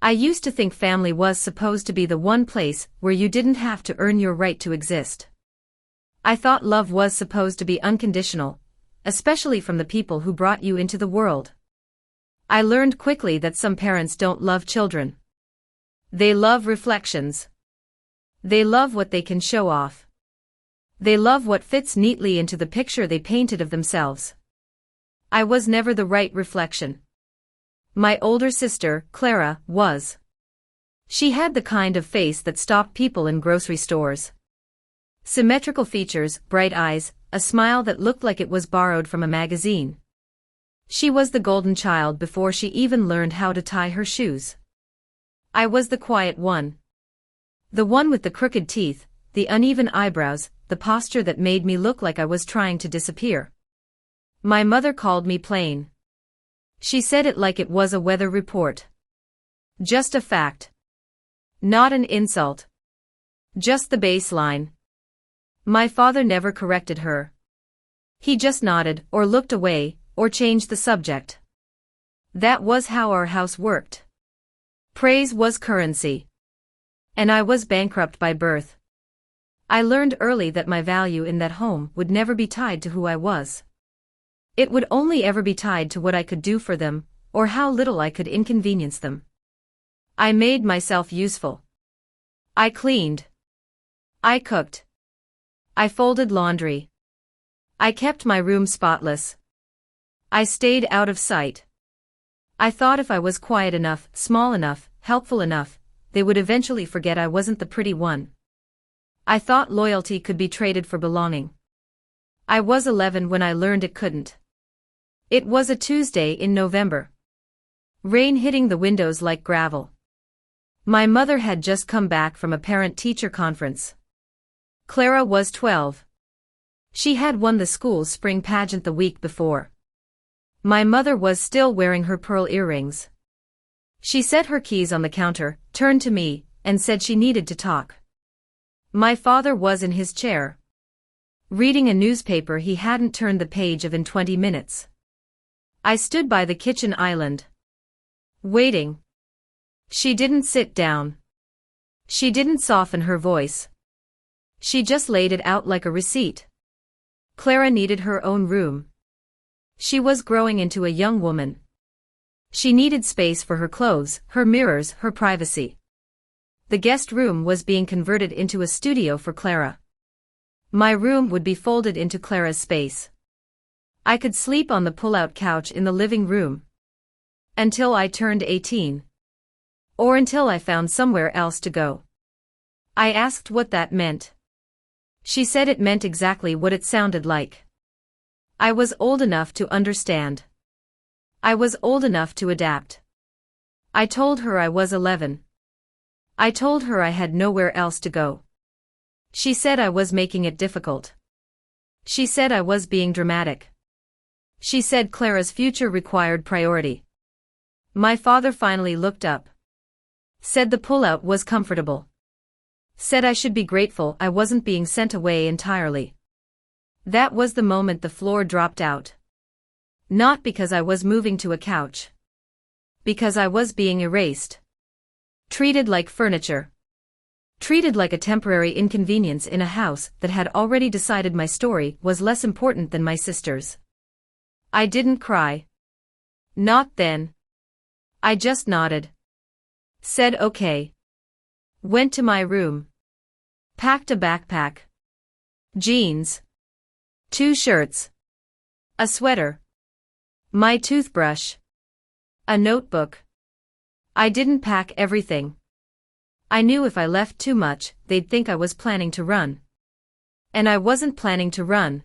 I used to think family was supposed to be the one place where you didn't have to earn your right to exist. I thought love was supposed to be unconditional, especially from the people who brought you into the world. I learned quickly that some parents don't love children. They love reflections. They love what they can show off. They love what fits neatly into the picture they painted of themselves. I was never the right reflection. My older sister, Clara, was. She had the kind of face that stopped people in grocery stores. Symmetrical features, bright eyes, a smile that looked like it was borrowed from a magazine. She was the golden child before she even learned how to tie her shoes. I was the quiet one. The one with the crooked teeth, the uneven eyebrows, the posture that made me look like I was trying to disappear. My mother called me plain. She said it like it was a weather report. Just a fact. Not an insult. Just the baseline. My father never corrected her. He just nodded, or looked away, or changed the subject. That was how our house worked. Praise was currency. And I was bankrupt by birth. I learned early that my value in that home would never be tied to who I was. It would only ever be tied to what I could do for them, or how little I could inconvenience them. I made myself useful. I cleaned. I cooked. I folded laundry. I kept my room spotless. I stayed out of sight. I thought if I was quiet enough, small enough, helpful enough, they would eventually forget I wasn't the pretty one. I thought loyalty could be traded for belonging. I was 11 when I learned it couldn't. It was a Tuesday in November. Rain hitting the windows like gravel. My mother had just come back from a parent-teacher conference. Clara was 12. She had won the school's spring pageant the week before. My mother was still wearing her pearl earrings. She set her keys on the counter, turned to me, and said she needed to talk. My father was in his chair, reading a newspaper he hadn't turned the page of in 20 minutes. I stood by the kitchen island, waiting. She didn't sit down. She didn't soften her voice. She just laid it out like a receipt. Clara needed her own room. She was growing into a young woman. She needed space for her clothes, her mirrors, her privacy. The guest room was being converted into a studio for Clara. My room would be folded into Clara's space. I could sleep on the pull-out couch in the living room. Until I turned 18. Or until I found somewhere else to go. I asked what that meant. She said it meant exactly what it sounded like. I was old enough to understand. I was old enough to adapt. I told her I was 11. I told her I had nowhere else to go. She said I was making it difficult. She said I was being dramatic. She said Clara's future required priority. My father finally looked up. Said the pullout was comfortable. Said I should be grateful I wasn't being sent away entirely. That was the moment the floor dropped out. Not because I was moving to a couch. Because I was being erased. Treated like furniture. Treated like a temporary inconvenience in a house that had already decided my story was less important than my sister's. I didn't cry. Not then. I just nodded. Said okay. Went to my room. Packed a backpack. Jeans. 2 shirts. A sweater. My toothbrush. A notebook. I didn't pack everything. I knew if I left too much, they'd think I was planning to run. And I wasn't planning to run.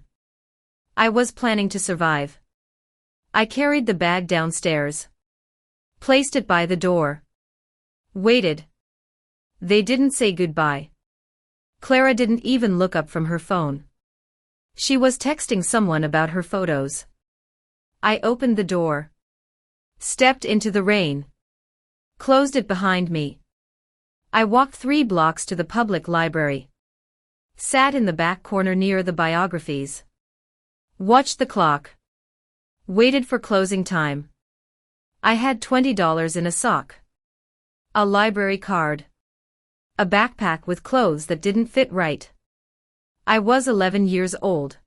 I was planning to survive. I carried the bag downstairs. Placed it by the door. Waited. They didn't say goodbye. Clara didn't even look up from her phone. She was texting someone about her photos. I opened the door. Stepped into the rain. Closed it behind me. I walked 3 blocks to the public library. Sat in the back corner near the biographies. Watched the clock. Waited for closing time. I had $20 in a sock. A library card. A backpack with clothes that didn't fit right. I was 11 years old.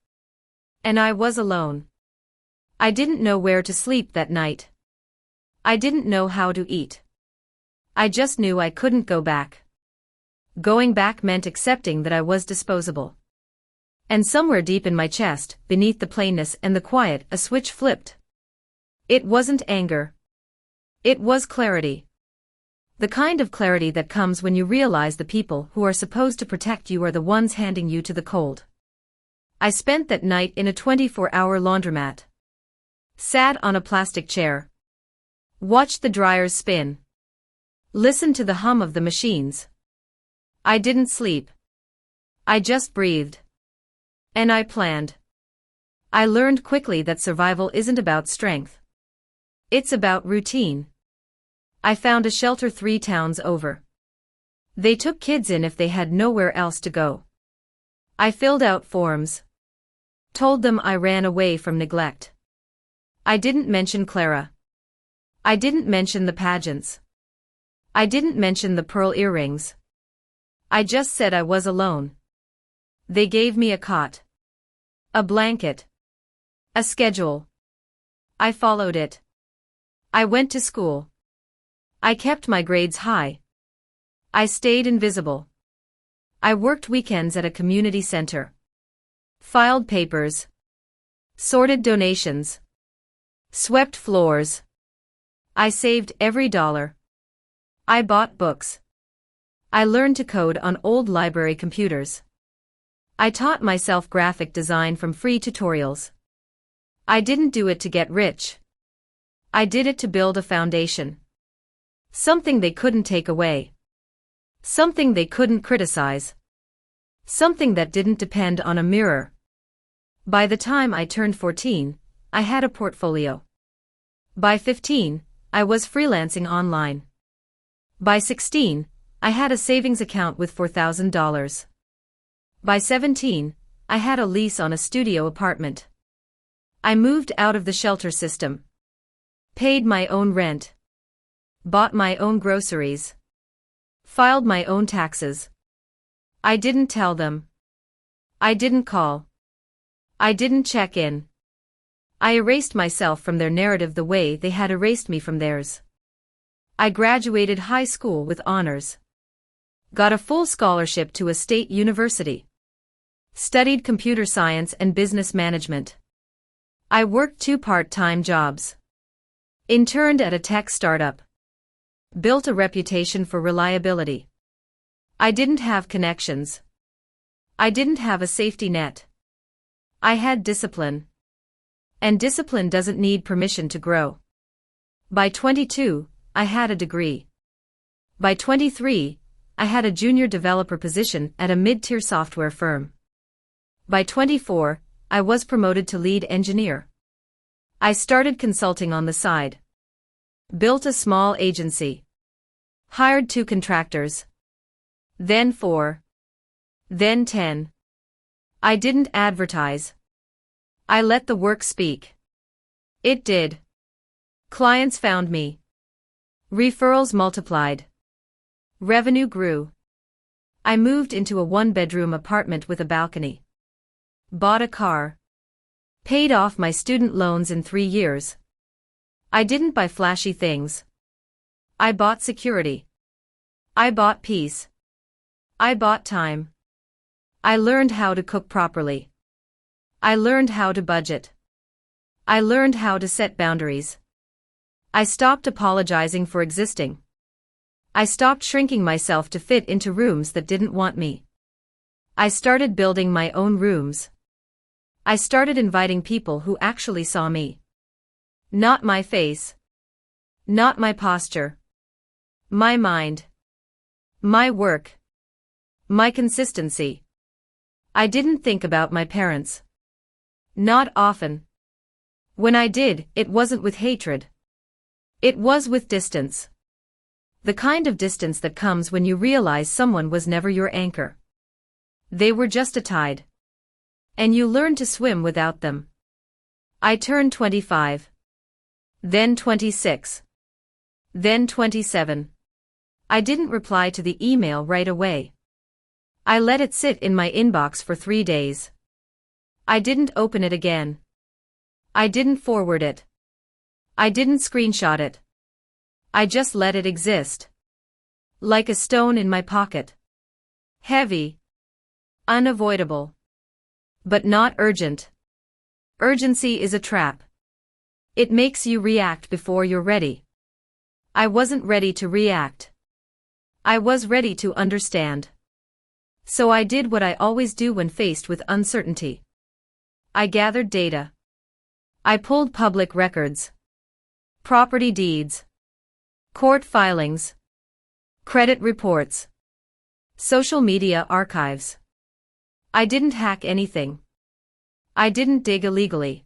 And I was alone. I didn't know where to sleep that night. I didn't know how to eat. I just knew I couldn't go back. Going back meant accepting that I was disposable. And somewhere deep in my chest, beneath the plainness and the quiet, a switch flipped. It wasn't anger. It was clarity. The kind of clarity that comes when you realize the people who are supposed to protect you are the ones handing you to the cold. I spent that night in a 24-hour laundromat. Sat on a plastic chair. Watched the dryers spin. Listened to the hum of the machines. I didn't sleep. I just breathed. And I planned. I learned quickly that survival isn't about strength. It's about routine. I found a shelter 3 towns over. They took kids in if they had nowhere else to go. I filled out forms. Told them I ran away from neglect. I didn't mention Clara. I didn't mention the pageants. I didn't mention the pearl earrings. I just said I was alone. They gave me a cot. A blanket. A schedule. I followed it. I went to school. I kept my grades high. I stayed invisible. I worked weekends at a community center. Filed papers. Sorted donations. Swept floors. I saved every dollar. I bought books. I learned to code on old library computers. I taught myself graphic design from free tutorials. I didn't do it to get rich. I did it to build a foundation. Something they couldn't take away. Something they couldn't criticize. Something that didn't depend on a mirror. By the time I turned 14, I had a portfolio. By 15, I was freelancing online. By 16, I had a savings account with $4,000. By 17, I had a lease on a studio apartment. I moved out of the shelter system. Paid my own rent. Bought my own groceries. Filed my own taxes. I didn't tell them. I didn't call. I didn't check in. I erased myself from their narrative the way they had erased me from theirs. I graduated high school with honors. Got a full scholarship to a state university. Studied computer science and business management. I worked 2 part-time jobs. Interned at a tech startup. Built a reputation for reliability. I didn't have connections. I didn't have a safety net. I had discipline. And discipline doesn't need permission to grow. By 22, I had a degree. By 23, I had a junior developer position at a mid-tier software firm. By 24, I was promoted to lead engineer. I started consulting on the side. Built a small agency. Hired 2 contractors. Then 4. Then 10. I didn't advertise. I let the work speak. It did. Clients found me. Referrals multiplied. Revenue grew. I moved into a 1-bedroom apartment with a balcony. Bought a car. Paid off my student loans in 3 years. I didn't buy flashy things. I bought security. I bought peace. I bought time. I learned how to cook properly. I learned how to budget. I learned how to set boundaries. I stopped apologizing for existing. I stopped shrinking myself to fit into rooms that didn't want me. I started building my own rooms. I started inviting people who actually saw me. Not my face. Not my posture. My mind. My work. My consistency. I didn't think about my parents. Not often. When I did, it wasn't with hatred. It was with distance. The kind of distance that comes when you realize someone was never your anchor. They were just a tide. And you learn to swim without them. I turned 25. Then 26. Then 27. I didn't reply to the email right away. I let it sit in my inbox for 3 days. I didn't open it again. I didn't forward it. I didn't screenshot it. I just let it exist. Like a stone in my pocket. Heavy. Unavoidable. But not urgent. Urgency is a trap. It makes you react before you're ready. I wasn't ready to react. I was ready to understand. So I did what I always do when faced with uncertainty. I gathered data. I pulled public records. Property deeds. Court filings. Credit reports. Social media archives. I didn't hack anything. I didn't dig illegally.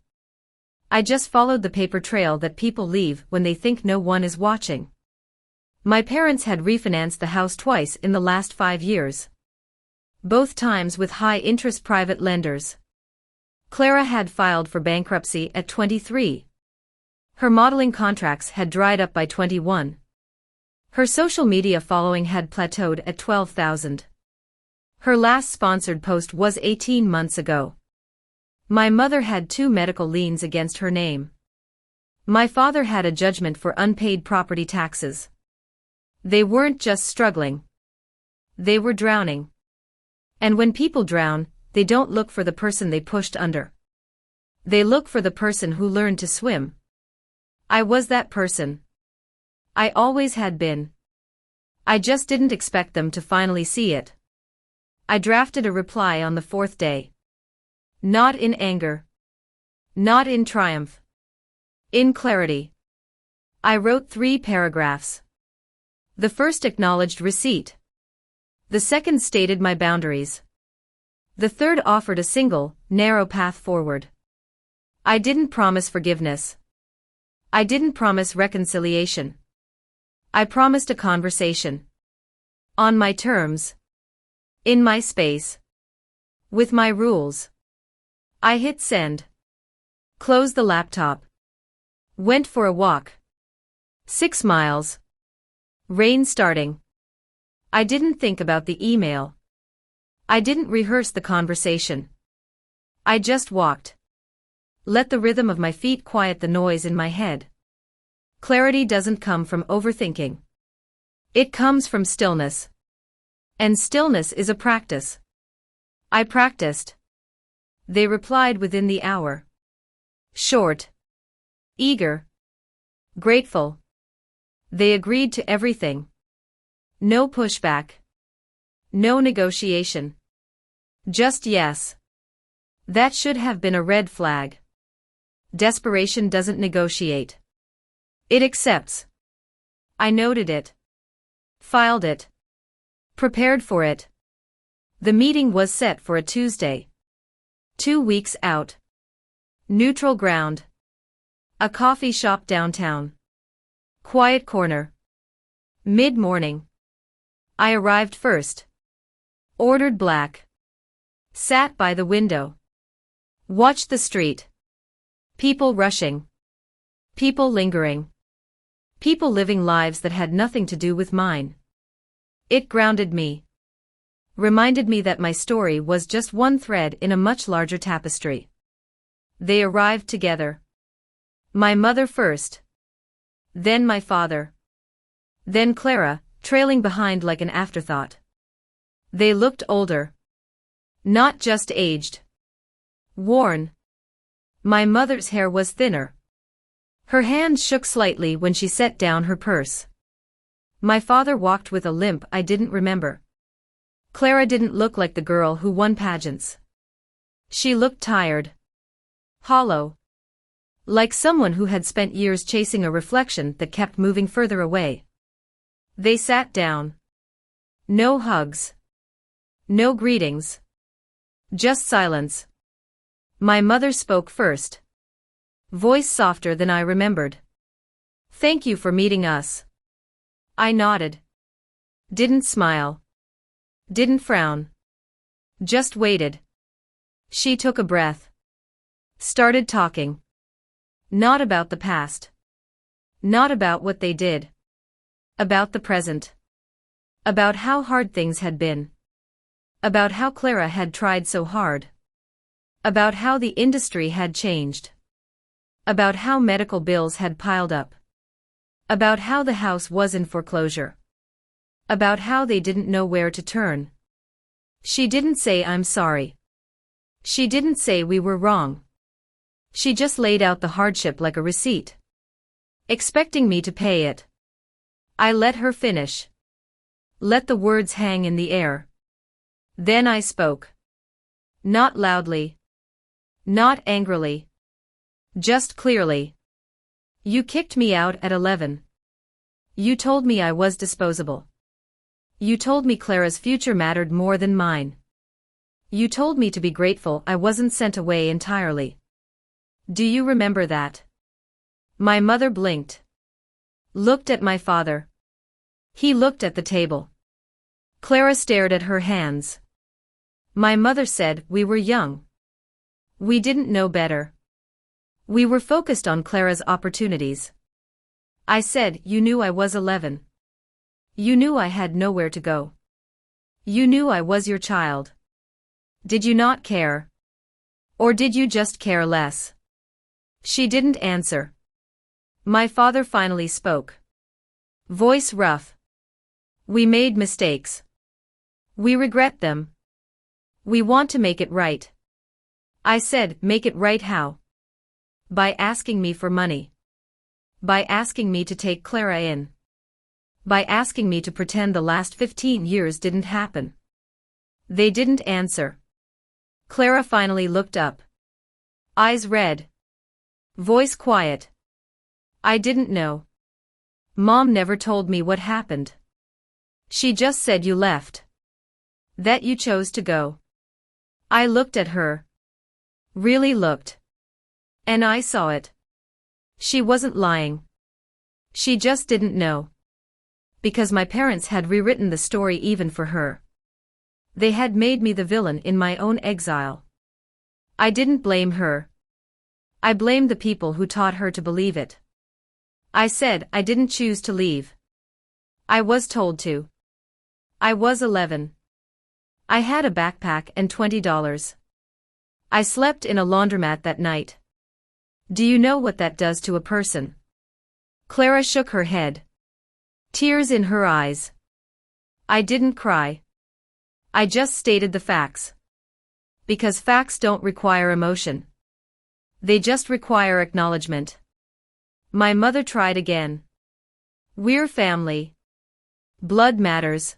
I just followed the paper trail that people leave when they think no one is watching. My parents had refinanced the house twice in the last 5 years. Both times with high-interest private lenders. Clara had filed for bankruptcy at 23. Her modeling contracts had dried up by 21. Her social media following had plateaued at 12,000. Her last sponsored post was 18 months ago. My mother had 2 medical liens against her name. My father had a judgment for unpaid property taxes. They weren't just struggling. They were drowning. And when people drown, they don't look for the person they pushed under. They look for the person who learned to swim. I was that person. I always had been. I just didn't expect them to finally see it. I drafted a reply on the 4th day. Not in anger. Not in triumph. In clarity. I wrote 3 paragraphs. The first acknowledged receipt. The second stated my boundaries. The third offered a single, narrow path forward. I didn't promise forgiveness. I didn't promise reconciliation. I promised a conversation. On my terms. In my space. With my rules. I hit send. Closed the laptop. Went for a walk. 6 miles. Rain starting. I didn't think about the email. I didn't rehearse the conversation. I just walked. Let the rhythm of my feet quiet the noise in my head. Clarity doesn't come from overthinking. It comes from stillness. And stillness is a practice. I practiced. They replied within the hour. Short. Eager. Grateful. They agreed to everything. No pushback. No negotiation. Just yes. That should have been a red flag. Desperation doesn't negotiate. It accepts. I noted it. Filed it. Prepared for it. The meeting was set for a Tuesday. 2 weeks out. Neutral ground. A coffee shop downtown. Quiet corner. Mid-morning. I arrived first. Ordered black. Sat by the window. Watched the street. People rushing. People lingering. People living lives that had nothing to do with mine. It grounded me. Reminded me that my story was just one thread in a much larger tapestry. They arrived together. My mother first. Then my father. Then Clara, trailing behind like an afterthought. They looked older. Not just aged. Worn. My mother's hair was thinner. Her hand shook slightly when she set down her purse. My father walked with a limp I didn't remember. Clara didn't look like the girl who won pageants. She looked tired. Hollow. Like someone who had spent years chasing a reflection that kept moving further away. They sat down. No hugs. No greetings. Just silence. My mother spoke first. Voice softer than I remembered. Thank you for meeting us. I nodded. Didn't smile. Didn't frown. Just waited. She took a breath. Started talking. Not about the past. Not about what they did. About the present. About how hard things had been. About how Clara had tried so hard. About how the industry had changed. About how medical bills had piled up. About how the house was in foreclosure. About how they didn't know where to turn. She didn't say I'm sorry. She didn't say we were wrong. She just laid out the hardship like a receipt, expecting me to pay it. I let her finish. Let the words hang in the air. Then I spoke. Not loudly. Not angrily. Just clearly. You kicked me out at 11. You told me I was disposable. You told me Clara's future mattered more than mine. You told me to be grateful I wasn't sent away entirely. Do you remember that? My mother blinked. Looked at my father. He looked at the table. Clara stared at her hands. My mother said we were young. We didn't know better. We were focused on Clara's opportunities. I said you knew I was 11. You knew I had nowhere to go. You knew I was your child. Did you not care? Or did you just care less? She didn't answer. My father finally spoke. Voice rough. We made mistakes. We regret them. We want to make it right. I said, make it right how? By asking me for money. By asking me to take Clara in. By asking me to pretend the last 15 years didn't happen. They didn't answer. Clara finally looked up. Eyes red. Voice quiet. I didn't know. Mom never told me what happened. She just said you left. That you chose to go. I looked at her. Really looked. And I saw it. She wasn't lying. She just didn't know. Because my parents had rewritten the story even for her. They had made me the villain in my own exile. I didn't blame her. I blamed the people who taught her to believe it. I said I didn't choose to leave. I was told to. I was 11. I had a backpack and $20. I slept in a laundromat that night. Do you know what that does to a person? Clara shook her head. Tears in her eyes. I didn't cry. I just stated the facts. Because facts don't require emotion. They just require acknowledgement. My mother tried again. We're family. Blood matters.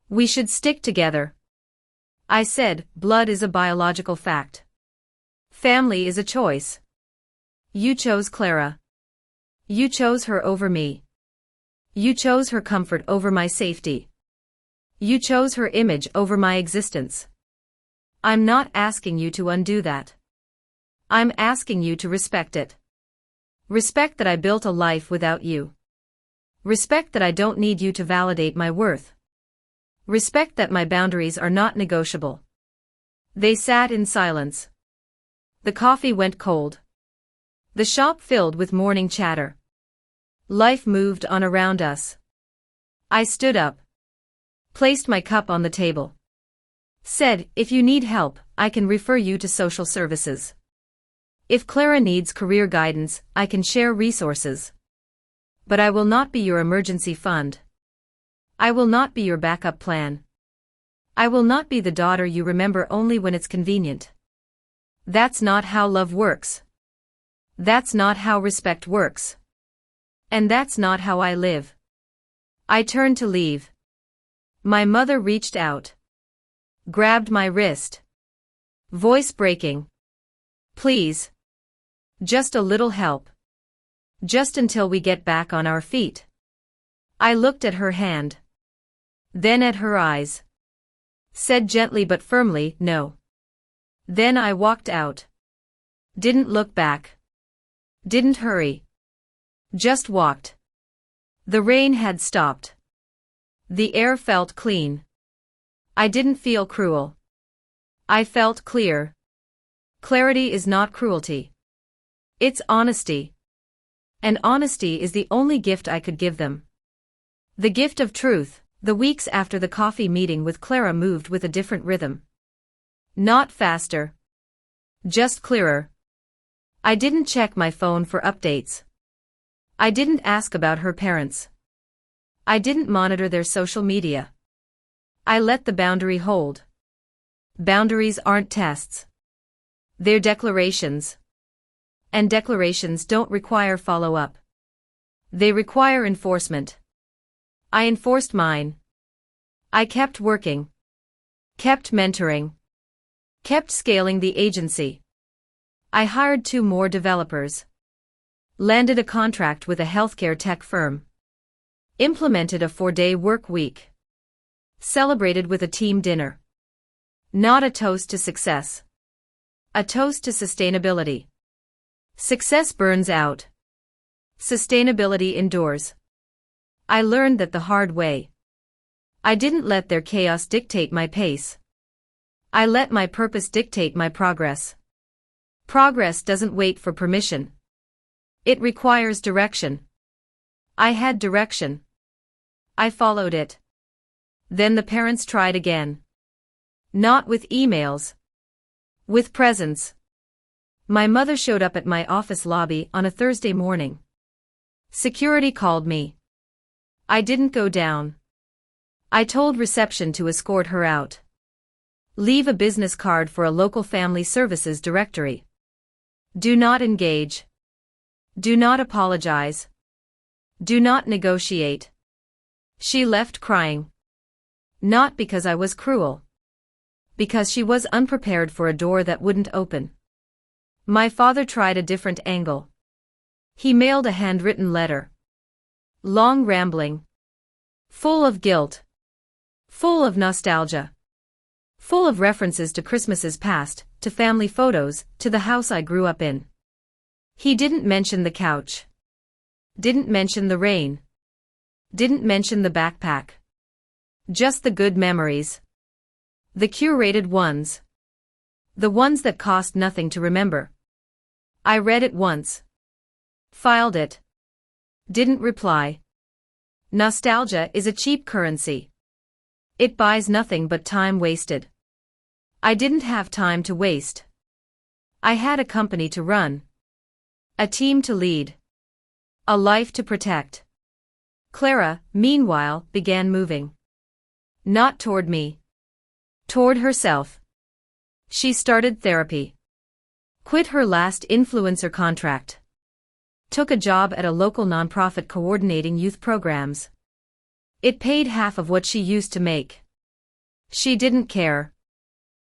We should stick together. I said, blood is a biological fact. Family is a choice. You chose Clara. You chose her over me. You chose her comfort over my safety. You chose her image over my existence. I'm not asking you to undo that. I'm asking you to respect it. Respect that I built a life without you. Respect that I don't need you to validate my worth. Respect that my boundaries are not negotiable. They sat in silence. The coffee went cold. The shop filled with morning chatter. Life moved on around us. I stood up. Placed my cup on the table. Said, if you need help, I can refer you to social services. If Clara needs career guidance, I can share resources. But I will not be your emergency fund. I will not be your backup plan. I will not be the daughter you remember only when it's convenient. That's not how love works. That's not how respect works. And that's not how I live. I turned to leave. My mother reached out. Grabbed my wrist. Voice breaking. Please. Just a little help. Just until we get back on our feet. I looked at her hand. Then at her eyes. Said gently but firmly, no. Then I walked out. Didn't look back. Didn't hurry. Just walked. The rain had stopped. The air felt clean. I didn't feel cruel. I felt clear. Clarity is not cruelty. It's honesty. And honesty is the only gift I could give them. The gift of truth, The weeks after the coffee meeting with Clara moved with a different rhythm. Not faster. Just clearer. I didn't check my phone for updates. I didn't ask about her parents. I didn't monitor their social media. I let the boundary hold. Boundaries aren't tests. They're declarations. And declarations don't require follow-up. They require enforcement. I enforced mine. I kept working. Kept mentoring. Kept scaling the agency. I hired 2 more developers. Landed a contract with a healthcare tech firm. Implemented a 4-day work week. Celebrated with a team dinner. Not a toast to success. A toast to sustainability. Success burns out. Sustainability endures. I learned that the hard way. I didn't let their chaos dictate my pace. I let my purpose dictate my progress. Progress doesn't wait for permission. It requires direction. I had direction. I followed it. Then the parents tried again. Not with emails. With presents. My mother showed up at my office lobby on a Thursday morning. Security called me. I didn't go down. I told reception to escort her out. Leave a business card for a local family services directory. Do not engage. Do not apologize. Do not negotiate. She left crying. Not because I was cruel. Because she was unprepared for a door that wouldn't open. My father tried a different angle. He mailed a handwritten letter. Long, rambling. Full of guilt. Full of nostalgia. Full of references to Christmases past, to family photos, to the house I grew up in. He didn't mention the couch. Didn't mention the rain. Didn't mention the backpack. Just the good memories. The curated ones. The ones that cost nothing to remember. I read it once. Filed it. Didn't reply. Nostalgia is a cheap currency. It buys nothing but time wasted. I didn't have time to waste. I had a company to run. A team to lead. A life to protect. Clara, meanwhile, began moving. Not toward me. Toward herself. She started therapy. Quit her last influencer contract. Took a job at a local nonprofit coordinating youth programs. It paid half of what she used to make. She didn't care.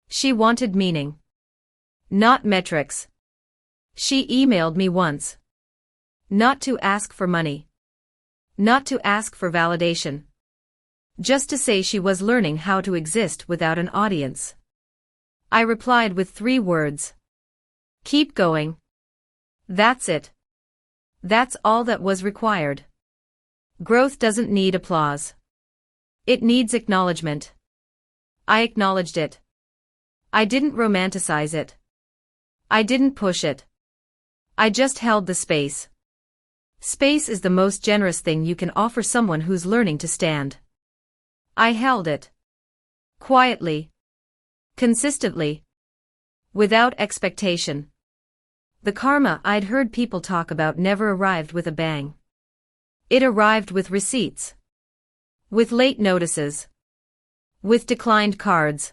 She wanted meaning. Not metrics. She emailed me once. Not to ask for money. Not to ask for validation. Just to say she was learning how to exist without an audience. I replied with 3 words. Keep going. That's it. That's all that was required. Growth doesn't need applause. It needs acknowledgement. I acknowledged it. I didn't romanticize it. I didn't push it. I just held the space. Space is the most generous thing you can offer someone who's learning to stand. I held it. Quietly. Consistently. Without expectation. The karma I'd heard people talk about never arrived with a bang. It arrived with receipts. With late notices. With declined cards.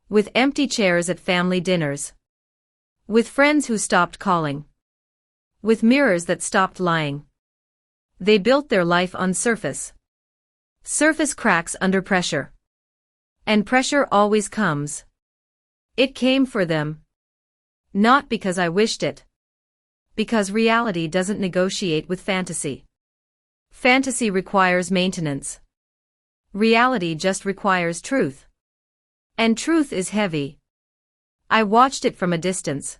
With empty chairs at family dinners. With friends who stopped calling. With mirrors that stopped lying. They built their life on surface. Surface cracks under pressure. And pressure always comes. It came for them. Not because I wished it. Because reality doesn't negotiate with fantasy. Fantasy requires maintenance. Reality just requires truth. And truth is heavy. I watched it from a distance.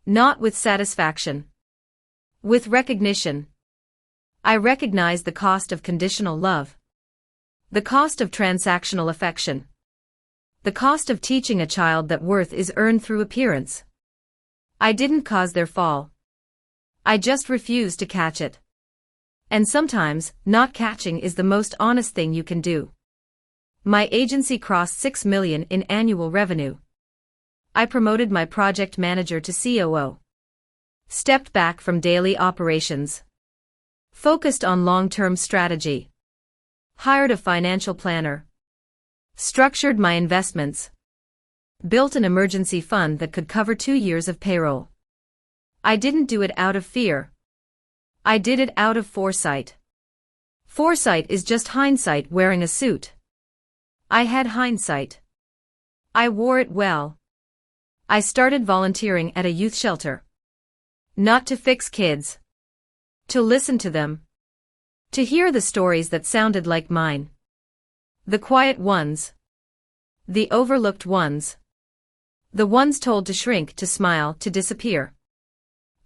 Not with satisfaction. With recognition. I recognized the cost of conditional love. The cost of transactional affection. The cost of teaching a child that worth is earned through appearance. I didn't cause their fall. I just refused to catch it. And sometimes, not catching is the most honest thing you can do. My agency crossed 6 million in annual revenue. I promoted my project manager to COO. Stepped back from daily operations. Focused on long-term strategy. Hired a financial planner. Structured my investments. Built an emergency fund that could cover 2 years of payroll. I didn't do it out of fear. I did it out of foresight. Foresight is just hindsight wearing a suit. I had hindsight. I wore it well. I started volunteering at a youth shelter. Not to fix kids. To listen to them. To hear the stories that sounded like mine. The quiet ones. The overlooked ones. The ones told to shrink, to smile, to disappear.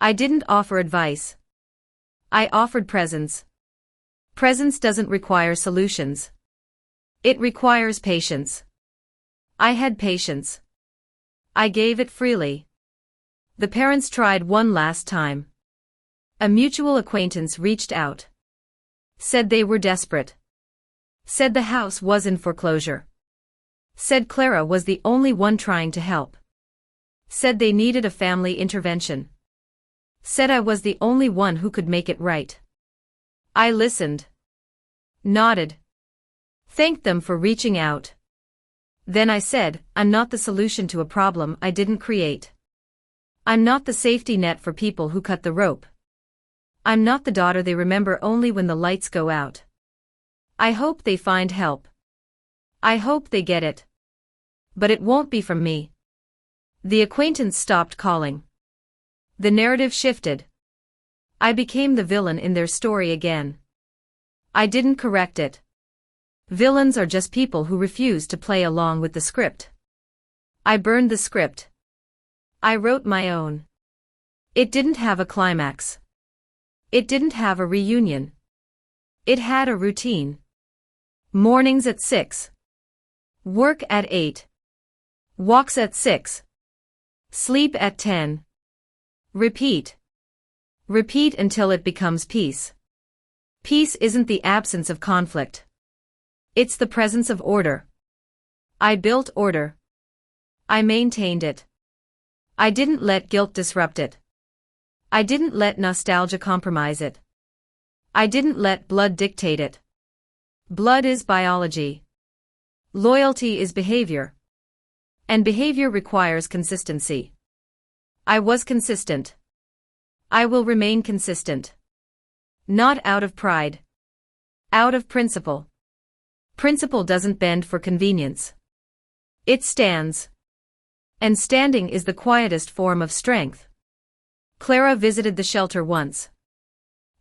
I didn't offer advice. I offered presence. Presence doesn't require solutions. It requires patience. I had patience. I gave it freely. The parents tried one last time. A mutual acquaintance reached out. Said they were desperate. Said the house was in foreclosure. Said Clara was the only one trying to help. Said they needed a family intervention. Said I was the only one who could make it right. I listened. Nodded. Thanked them for reaching out. Then I said, I'm not the solution to a problem I didn't create. I'm not the safety net for people who cut the rope. I'm not the daughter they remember only when the lights go out. I hope they find help. I hope they get it. But it won't be from me. The acquaintance stopped calling. The narrative shifted. I became the villain in their story again. I didn't correct it. Villains are just people who refuse to play along with the script. I burned the script. I wrote my own. It didn't have a climax. It didn't have a reunion. It had a routine. Mornings at 6. Work at 8. Walks at 6. Sleep at 10. Repeat. Repeat until it becomes peace. Peace isn't the absence of conflict. It's the presence of order. I built order. I maintained it. I didn't let guilt disrupt it. I didn't let nostalgia compromise it. I didn't let blood dictate it. Blood is biology. Loyalty is behavior. And behavior requires consistency. I was consistent. I will remain consistent. Not out of pride. Out of principle. Principle doesn't bend for convenience. It stands. And standing is the quietest form of strength. Clara visited the shelter once.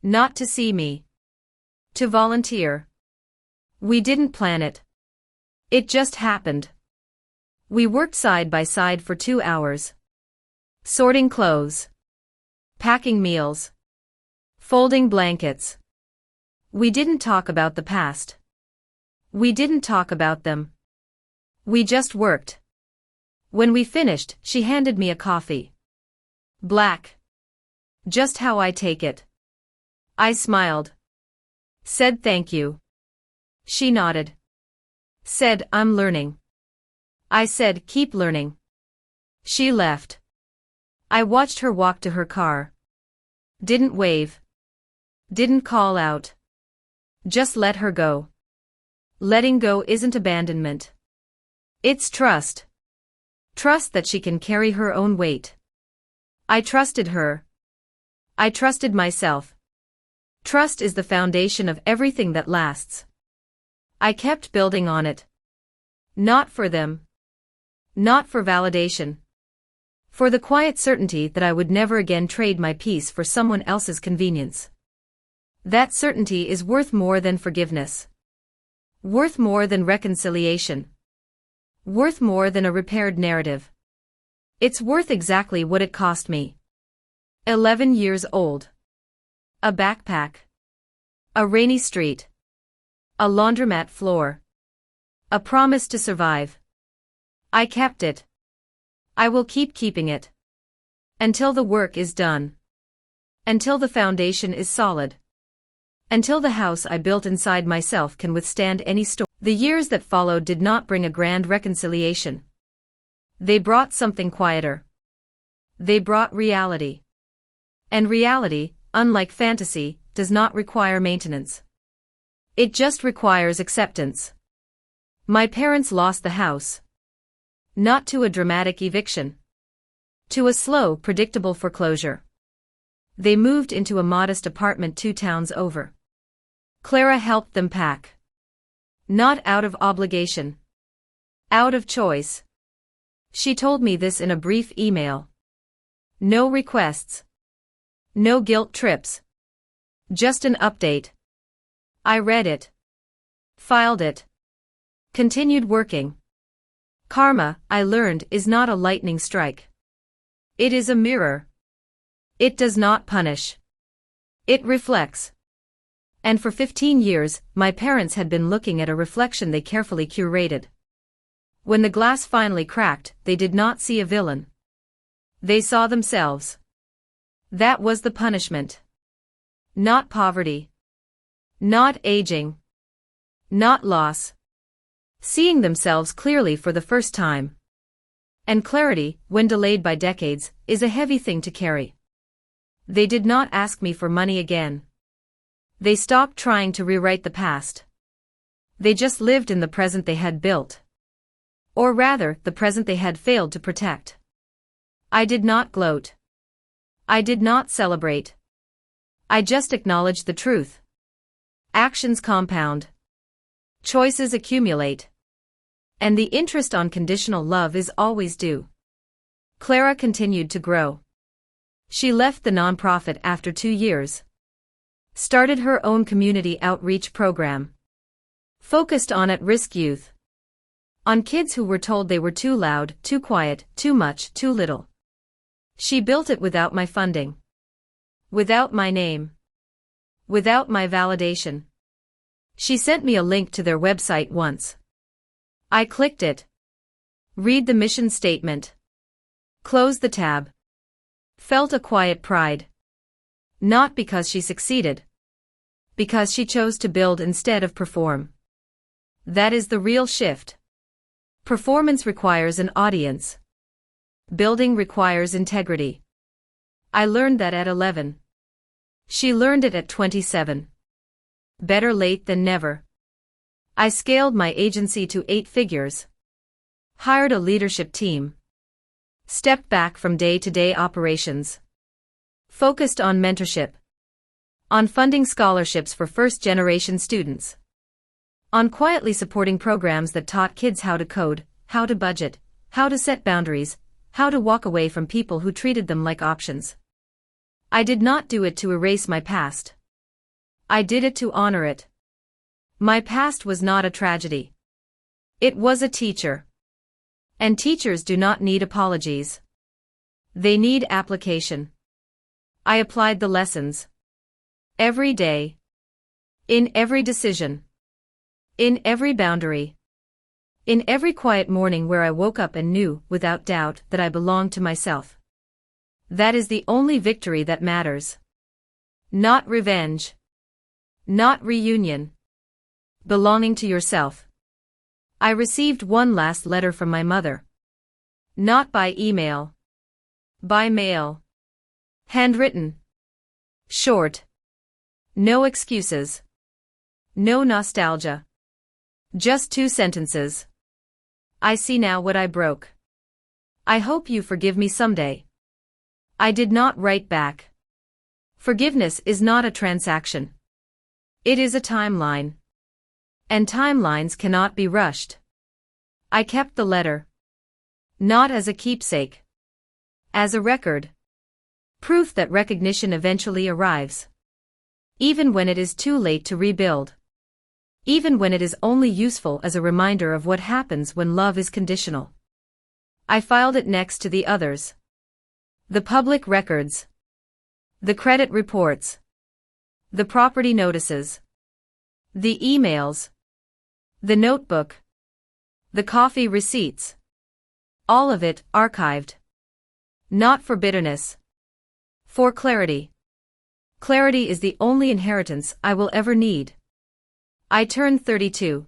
Not to see me. To volunteer. We didn't plan it. It just happened. We worked side by side for 2 hours. Sorting clothes. Packing meals. Folding blankets. We didn't talk about the past. We didn't talk about them. We just worked. When we finished, she handed me a coffee. Black. Just how I take it. I smiled. Said thank you. She nodded. Said I'm learning. I said keep learning. She left. I watched her walk to her car. Didn't wave. Didn't call out. Just let her go. Letting go isn't abandonment. It's trust. Trust that she can carry her own weight. I trusted her. I trusted myself. Trust is the foundation of everything that lasts. I kept building on it. Not for them. Not for validation. For the quiet certainty that I would never again trade my peace for someone else's convenience. That certainty is worth more than forgiveness. Worth more than reconciliation. Worth more than a repaired narrative. It's worth exactly what it cost me. 11 years old. A backpack. A rainy street. A laundromat floor. A promise to survive. I kept it. I will keep keeping it. Until the work is done. Until the foundation is solid. Until the house I built inside myself can withstand any storm. The years that followed did not bring a grand reconciliation. They brought something quieter. They brought reality. And reality, unlike fantasy, does not require maintenance. It just requires acceptance. My parents lost the house. Not to a dramatic eviction. To a slow, predictable foreclosure. They moved into a modest apartment 2 towns over. Clara helped them pack. Not out of obligation. Out of choice. She told me this in a brief email. No requests. No guilt trips. Just an update. I read it. Filed it. Continued working. Karma, I learned, is not a lightning strike. It is a mirror. It does not punish. It reflects. And for 15 years, my parents had been looking at a reflection they carefully curated. When the glass finally cracked, they did not see a villain. They saw themselves. That was the punishment. Not poverty. Not aging. Not loss. Seeing themselves clearly for the first time. And clarity, when delayed by decades, is a heavy thing to carry. They did not ask me for money again. They stopped trying to rewrite the past. They just lived in the present they had built. Or rather, the present they had failed to protect. I did not gloat. I did not celebrate. I just acknowledged the truth. Actions compound. Choices accumulate. And the interest on conditional love is always due. Clara continued to grow. She left the nonprofit after 2 years. Started her own community outreach program. Focused on at-risk youth. On kids who were told they were too loud, too quiet, too much, too little. She built it without my funding. Without my name. Without my validation. She sent me a link to their website once. I clicked it. Read the mission statement. Close the tab. Felt a quiet pride. Not because she succeeded. Because she chose to build instead of perform. That is the real shift. Performance requires an audience. Building requires integrity. I learned that at 11. She learned it at 27. Better late than never. I scaled my agency to 8 figures. Hired a leadership team. Stepped back from day-to-day operations. Focused on mentorship. On funding scholarships for first-generation students. On quietly supporting programs that taught kids how to code, how to budget, how to set boundaries, how to walk away from people who treated them like options. I did not do it to erase my past. I did it to honor it. My past was not a tragedy. It was a teacher. And teachers do not need apologies. They need application. I applied the lessons. Every day. In every decision. In every boundary. In every quiet morning where I woke up and knew, without doubt, that I belonged to myself. That is the only victory that matters. Not revenge. Not reunion. Belonging to yourself. I received one last letter from my mother. Not by email. By mail. Handwritten. Short. No excuses. No nostalgia. Just 2 sentences. I see now what I broke. I hope you forgive me someday. I did not write back. Forgiveness is not a transaction. It is a timeline. And timelines cannot be rushed. I kept the letter. Not as a keepsake. As a record. Proof that recognition eventually arrives. Even when it is too late to rebuild. Even when it is only useful as a reminder of what happens when love is conditional. I filed it next to the others. The public records. The credit reports. The property notices. The emails. The notebook. The coffee receipts. All of it archived. Not for bitterness. For clarity. Clarity is the only inheritance I will ever need. I turned 32.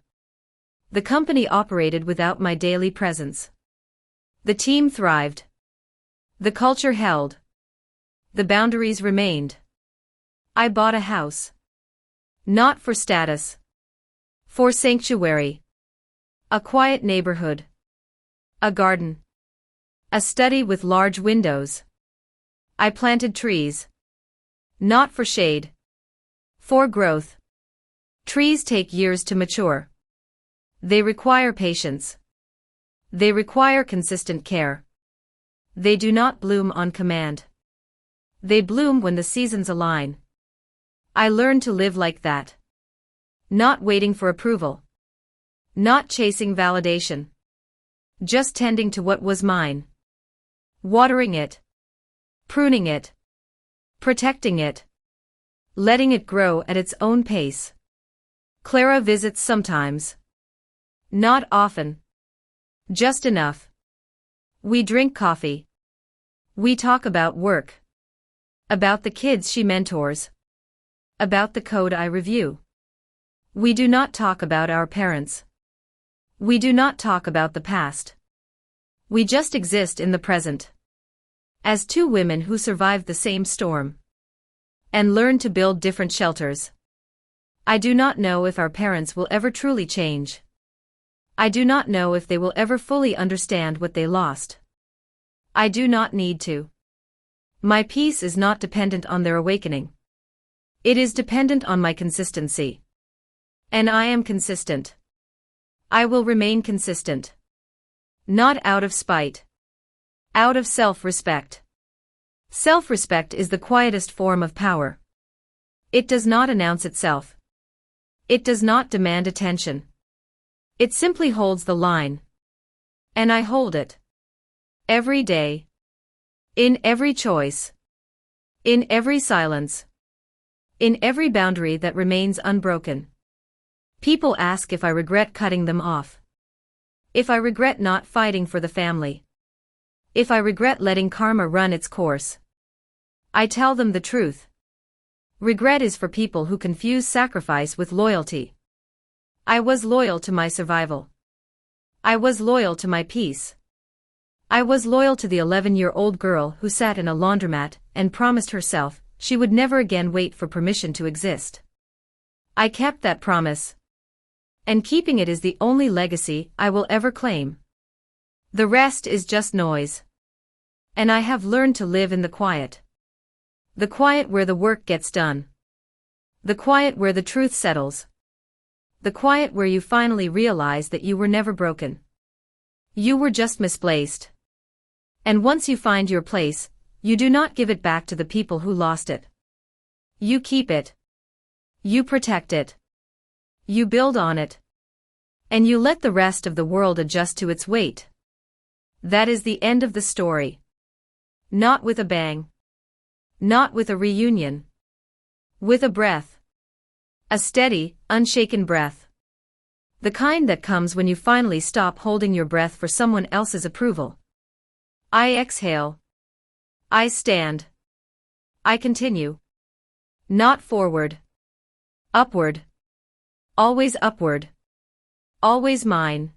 The company operated without my daily presence. The team thrived. The culture held. The boundaries remained. I bought a house. Not for status. For sanctuary. A quiet neighborhood. A garden. A study with large windows. I planted trees. Not for shade. For growth. Trees take years to mature. They require patience. They require consistent care. They do not bloom on command. They bloom when the seasons align. I learned to live like that. Not waiting for approval. Not chasing validation. Just tending to what was mine. Watering it. Pruning it. Protecting it. Letting it grow at its own pace. Clara visits sometimes. Not often. Just enough. We drink coffee. We talk about work. About the kids she mentors. About the code I review. We do not talk about our parents. We do not talk about the past. We just exist in the present. As two women who survived the same storm. And learned to build different shelters. I do not know if our parents will ever truly change. I do not know if they will ever fully understand what they lost. I do not need to. My peace is not dependent on their awakening. It is dependent on my consistency. And I am consistent. I will remain consistent. Not out of spite. Out of self-respect. Self-respect is the quietest form of power. It does not announce itself. It does not demand attention. It simply holds the line. And I hold it. Every day. In every choice. In every silence. In every boundary that remains unbroken. People ask if I regret cutting them off. If I regret not fighting for the family. If I regret letting karma run its course. I tell them the truth. Regret is for people who confuse sacrifice with loyalty. I was loyal to my survival. I was loyal to my peace. I was loyal to the 11-year-old girl who sat in a laundromat and promised herself she would never again wait for permission to exist. I kept that promise. And keeping it is the only legacy I will ever claim. The rest is just noise. And I have learned to live in the quiet. The quiet where the work gets done. The quiet where the truth settles. The quiet where you finally realize that you were never broken. You were just misplaced. And once you find your place, you do not give it back to the people who lost it. You keep it. You protect it. You build on it. And you let the rest of the world adjust to its weight. That is the end of the story. Not with a bang. Not with a reunion. With a breath. A steady, unshaken breath. The kind that comes when you finally stop holding your breath for someone else's approval. I exhale. I stand. I continue. Not forward. Upward. Always upward. Always mine.